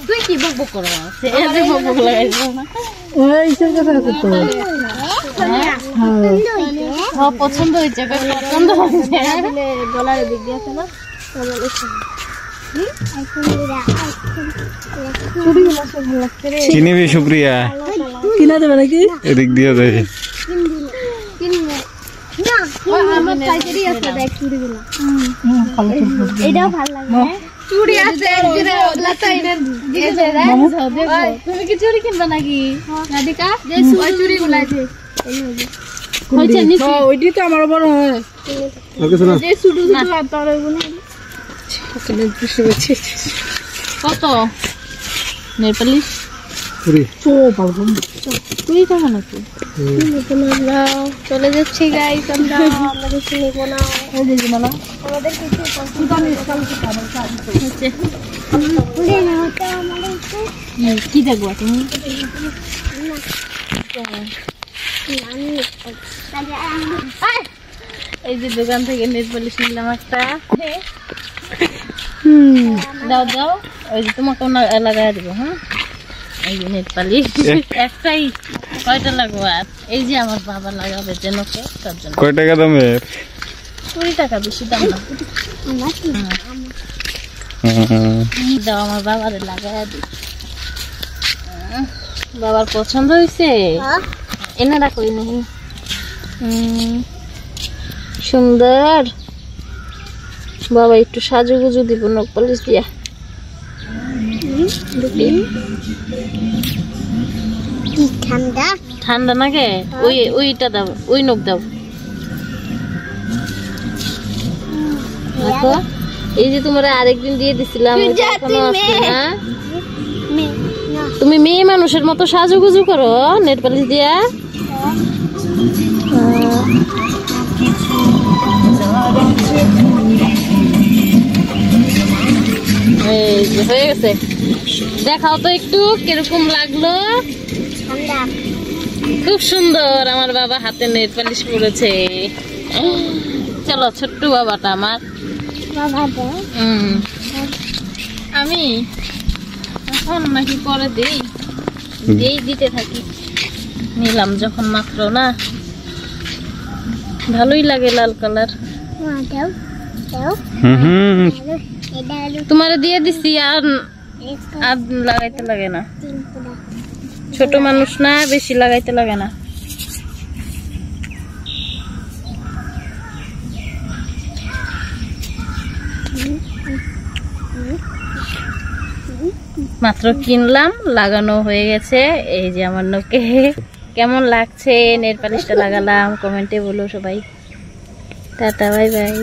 তুই কি বকবক করো বকবক লাগাইছো না পছন্দ হয়েছে পছন্দ হয়েছে গলার দিক দিয়ে আছে না কিনিবি শুক্রিয়া কিনা দেবে নাকি এদিক দিয়ে দেয় আমার সাইজেরই আছে দেখ চুড়িগুলো এটাও ভালো লাগে চুড়ি আছে একদিনে লাতাই এই যে তুমি কি চুড়ি কিনবা নাকি রাধিকা যে চুড়িগুলো আছে হইছে নিচে ওইটি তো আমার বড় হয় যে ছোট ছোট তার ওগুলো কত নেপালিশ তুই টাকা নাকি চলে যাচ্ছি গাইস আমরা কিছু নেব না আমাদের কিছু কি দেখবো তুমি এই যে দোকান থেকে নেট পলিশ নিলাম একটা দাও দাও ওই যে তোমাকে লাগাই দেবো হ্যাঁ এই যে নেট পালিশ একটাই কয়টা লাগবে আর এই যে আমার বাবা লাগাবে যেন তার জন্য কয় টাকা দামের 20 টাকা বেশি দাম না দাও আমার বাবারে লাগাই দিই বাবার পছন্দ হয়েছে এনে রাখো নেই সুন্দর বাবা একটু সাজুগুজু দিব নখ পালিশ দিয়া ঠান্ডা ঠান্ডা নাকি ওইটা দাও ওই নখ দাও দেখো এই যে তোমার আরেকদিন দিয়ে দিছিলাম তুমি মেয়ে মানুষের মতো সাজুগুজু করো নেট পালিশ দিয়া হয়ে গেছে দেখাও তো একটু কিরকম লাগলো খুব সুন্দর আমার বাবা হাতে নেট পালিশ করেছে চলো ছোট্ট বাবাটা আমার আমি এখন নাকি পরে দিই দিতে থাকি নিলাম যখন মাত্র না ভালোই লাগে লাল কালার তোমারে দিয়ে দিছি আর লাগাইতে লাগে না ছোট মানুষ না বেশি লাগাইতে লাগে না মাত্র কিনলাম লাগানো হয়ে গেছে এই যে আমার নখে কেমন লাগছে নেল পালিশটা লাগালাম কমেন্টে বলো সবাই টাটা বাই বাই